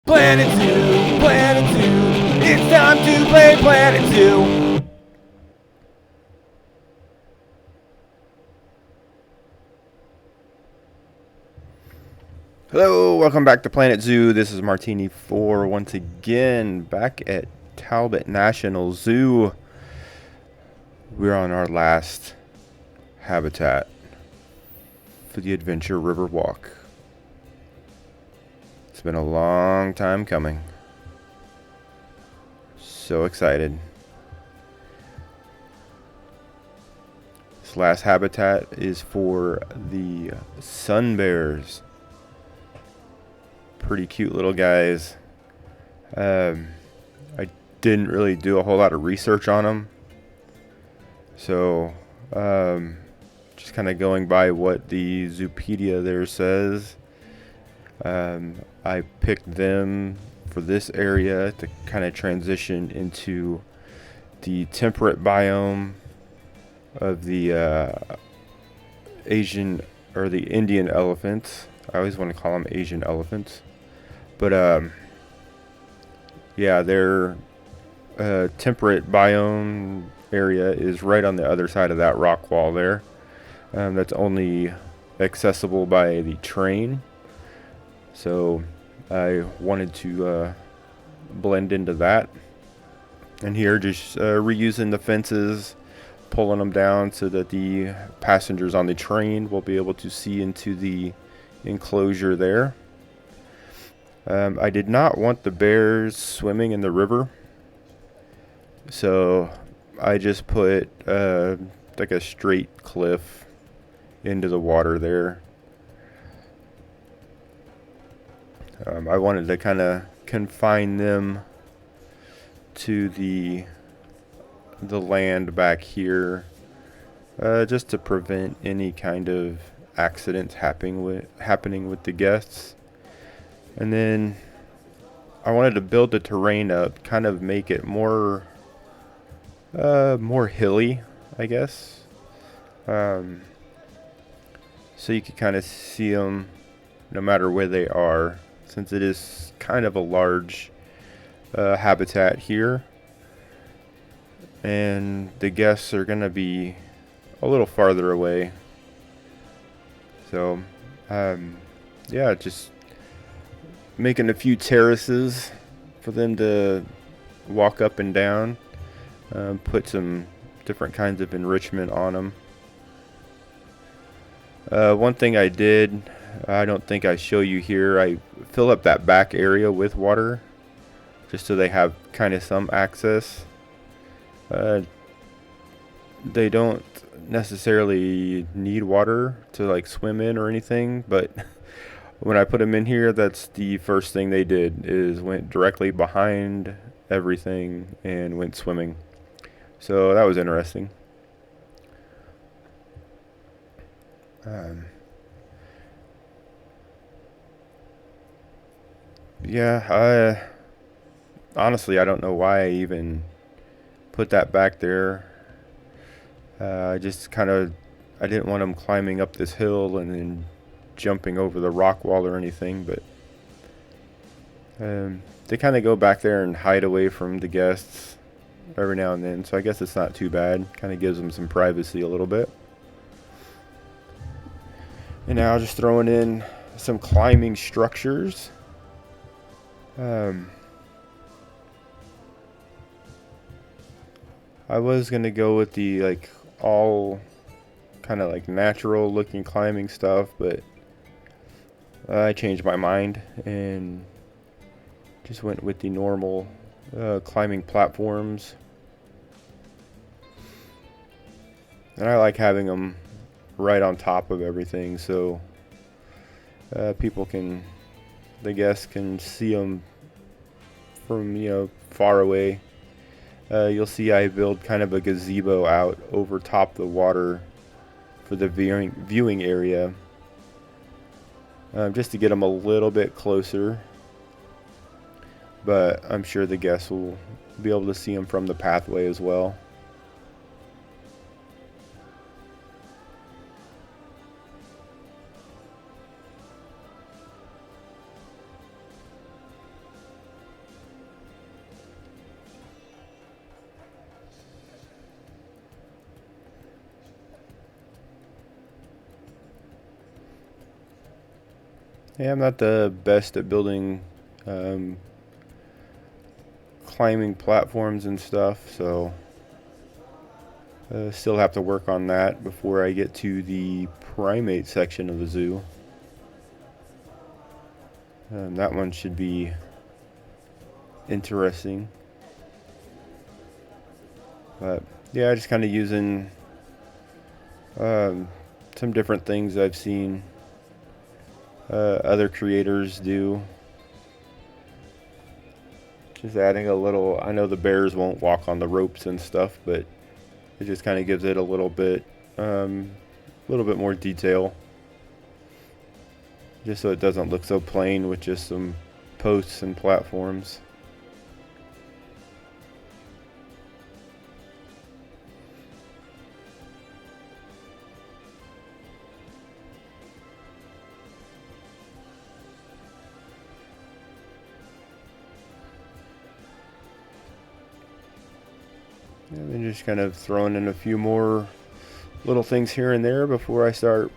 Planet Zoo, Planet Zoo, it's time to play Planet Zoo. Hello, welcome back to Planet Zoo. This is Martini4 once again, back at Talbot National Zoo. We're on our last habitat for the Adventure River Walk. It's been a long time coming. So excited. This last habitat is for the sun bears. Pretty cute little guys. I didn't really do a whole lot of research on them. So, just kind of going by what the Zoopedia there says. I picked them for this area to kind of transition into the temperate biome of the Asian or the Indian elephants. I always want to call them Asian elephants. But yeah, their temperate biome area is right on the other side of that rock wall there. That's only accessible by the train. So I wanted to blend into that. And here just reusing the fences, pulling them down so that the passengers on the train will be able to see into the enclosure there. I did not want the bears swimming in the river, so I just put like a straight cliff into the water there. I wanted to kind of confine them to the land back here, just to prevent any kind of accidents happening with the guests. And then I wanted to build the terrain up, kind of make it more hilly, I guess. So you can kind of see them no matter where they are, since it is kind of a large habitat here. And the guests are going to be a little farther away. So, yeah, just making a few terraces for them to walk up and down. Put some different kinds of enrichment on them. One thing I did, I don't think I show you here, I fill up that back area with water just so they have kind of some access. They don't necessarily need water to like swim in or anything, but when I put them in here, that's the first thing they did, is went directly behind everything and went swimming. So that was interesting. Yeah, honestly, I don't know why I even put that back there. I just I didn't want them climbing up this hill and then jumping over the rock wall or anything, but they kind of go back there and hide away from the guests every now and then, so I guess it's not too bad. Kind of gives them some privacy a little bit. And now just throwing in some climbing structures. I was gonna go with the like all kind of like natural looking climbing stuff, but I changed my mind and just went with the normal climbing platforms. And I like having them right on top of everything, so the guests can see them from far away. You'll see I build kind of a gazebo out over top the water for the viewing area, just to get them a little bit closer. But I'm sure the guests will be able to see them from the pathway as well. Yeah, I'm not the best at building um, climbing platforms and stuff, so still have to work on that before I get to the primate section of the zoo. That one should be interesting. But yeah, just kind of using um, some different things I've seen other creators do. Just adding a little. I know the bears won't walk on the ropes and stuff, but it just kind of gives it a little bit more detail, just so it doesn't look so plain with just some posts and platforms. And then just kind of throwing in a few more little things here and there before I start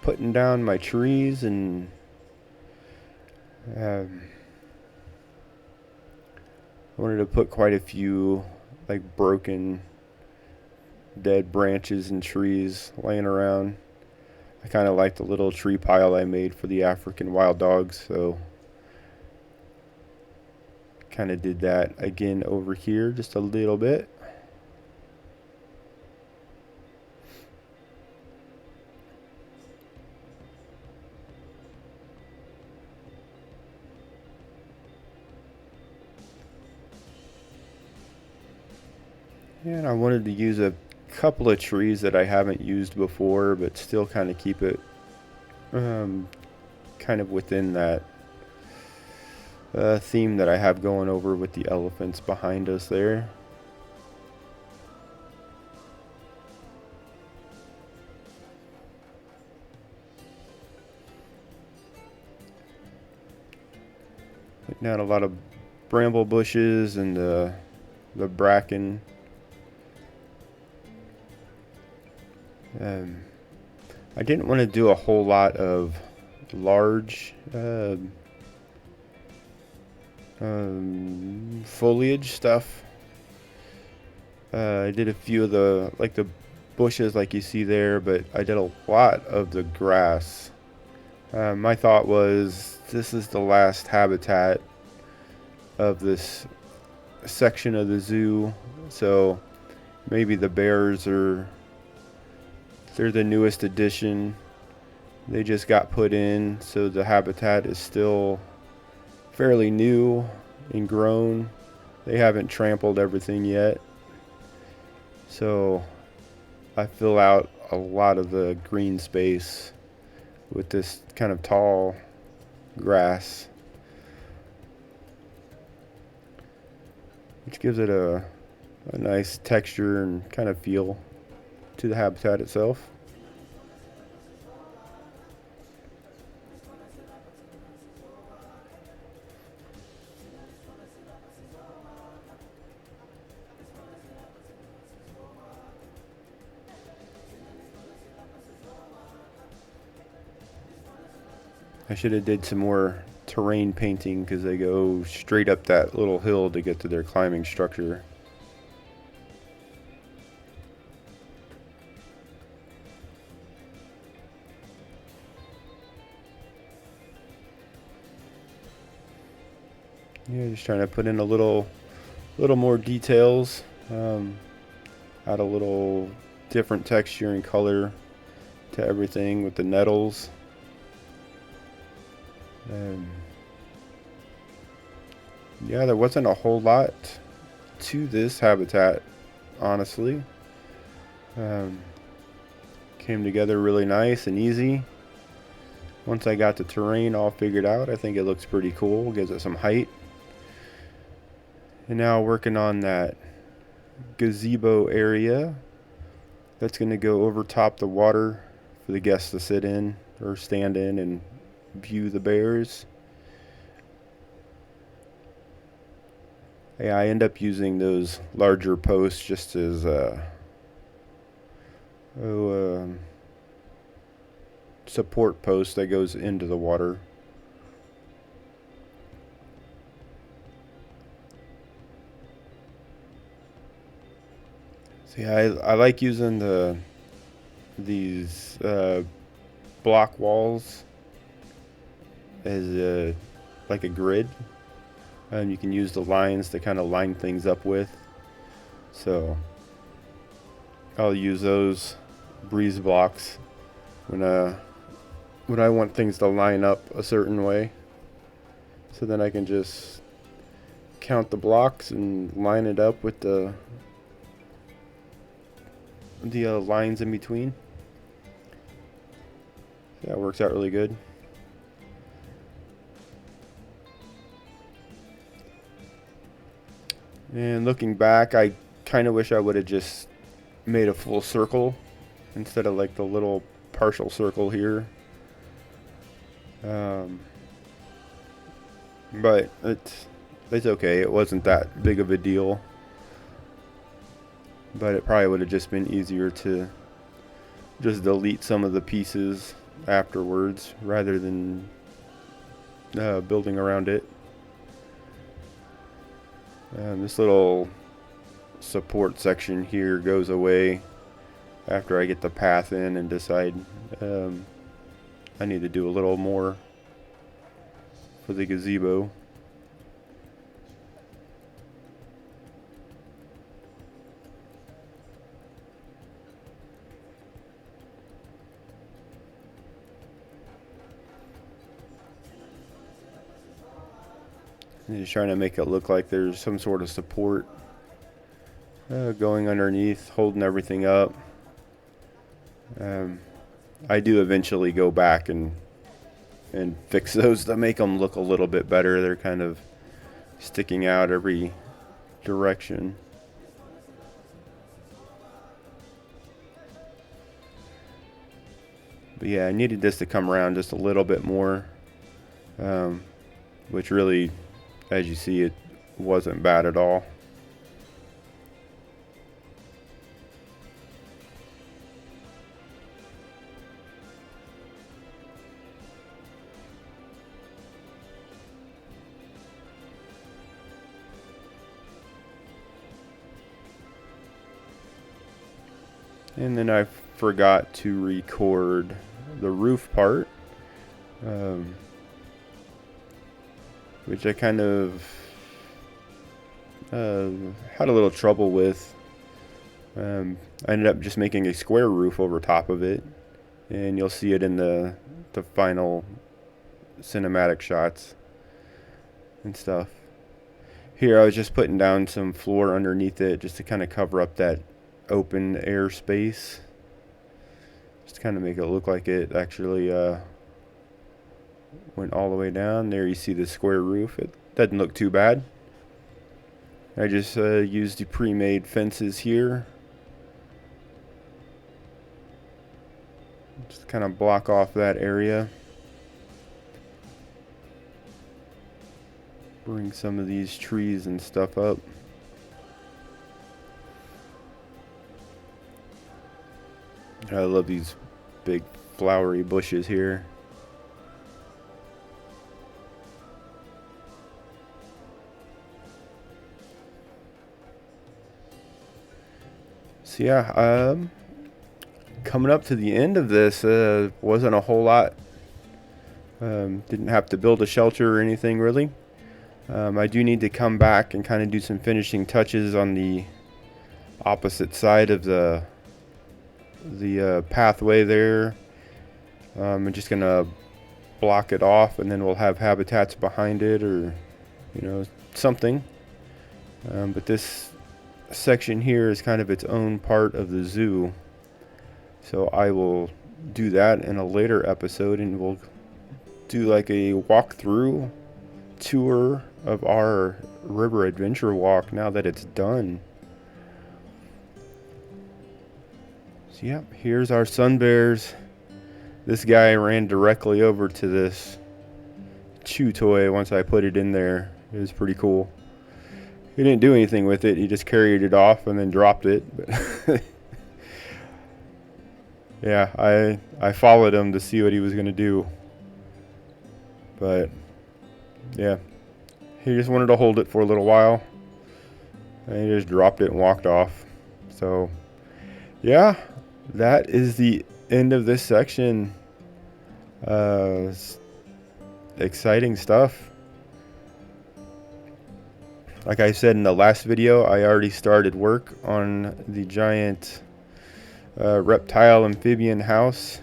putting down my trees. And um, I wanted to put quite a few like broken dead branches and trees laying around. I kind of like the little tree pile I made for the African wild dogs, so kind of did that again over here just a little bit. And I wanted to use a couple of trees that I haven't used before, but still kind of keep it um, kind of within that theme that I have going over with the elephants behind us there. Putting down a lot of bramble bushes and the bracken. I didn't want to do a whole lot of large foliage stuff. I did a few of the bushes like you see there, but I did a lot of the grass. My thought was this is the last habitat of this section of the zoo, so maybe the bears they're the newest addition. They just got put in, so the habitat is still fairly new and grown. They haven't trampled everything yet. So I fill out a lot of the green space with this kind of tall grass, which gives it a nice texture and kind of feel to the habitat itself. I should have did some more terrain painting because they go straight up that little hill to get to their climbing structure. Yeah, just trying to put in a little more details, add a little different texture and color to everything with the nettles. Yeah, there wasn't a whole lot to this habitat, honestly. Came together really nice and easy. Once I got the terrain all figured out, I think it looks pretty cool. Gives it some height. And now working on that gazebo area that's going to go over top the water for the guests to sit in or stand in and view the bears. Yeah, I end up using those larger posts just as support post that goes into the water See, I like using these block walls as like a grid, and you can use the lines to kind of line things up with. So I'll use those breeze blocks when I want things to line up a certain way. So then I can just count the blocks and line it up with the lines in between. Yeah, it works out really good. And looking back, I kind of wish I would have just made a full circle instead of like the little partial circle here. But it's okay. It wasn't that big of a deal. But it probably would have just been easier to just delete some of the pieces afterwards rather than building around it. This little support section here goes away after I get the path in and decide I need to do a little more for the gazebo. Just trying to make it look like there's some sort of support going underneath, holding everything up. I do eventually go back and fix those to make them look a little bit better. They're kind of sticking out every direction. But yeah, I needed this to come around just a little bit more, which really, as you see, it wasn't bad at all. And then I forgot to record the roof part, which I kind of had a little trouble with. I ended up just making a square roof over top of it, and you'll see it in the final cinematic shots and stuff. Here I was just putting down some floor underneath it just to kind of cover up that open air space, just to kind of make it look like it actually went all the way down. There you see the square roof. It doesn't look too bad. I just used the pre-made fences here, just kind of block off that area. Bring some of these trees and stuff up. I love these big flowery bushes here. So yeah, coming up to the end of this, wasn't a whole lot. Didn't have to build a shelter or anything really. I do need to come back and kind of do some finishing touches on the opposite side of the pathway there. I'm just gonna block it off, and then we'll have habitats behind it, or something. But this section here is kind of its own part of the zoo, so I will do that in a later episode, and we'll do like a walkthrough tour of our river adventure walk now that it's done. So yeah, here's our sun bears. This guy ran directly over to this chew toy once I put it in there. It was pretty cool. He didn't do anything with it. He just carried it off and then dropped it. But yeah, I followed him to see what he was going to do. But yeah, he just wanted to hold it for a little while, and he just dropped it and walked off. So Yeah, that is the end of this section. Uh, Exciting stuff. Like I said in the last video, I already started work on the giant reptile amphibian house.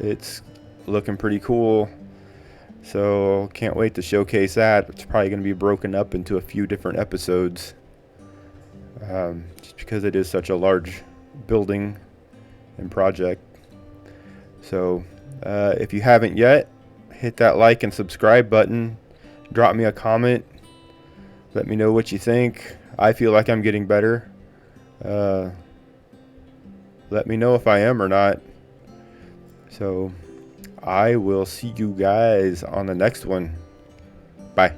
It's looking pretty cool. So can't wait to showcase that. It's probably going to be broken up into a few different episodes. Just because it is such a large building and project. So if you haven't yet, hit that like and subscribe button. Drop me a comment. Let me know what you think. I feel like I'm getting better. Let me know if I am or not. So I will see you guys on the next one. Bye.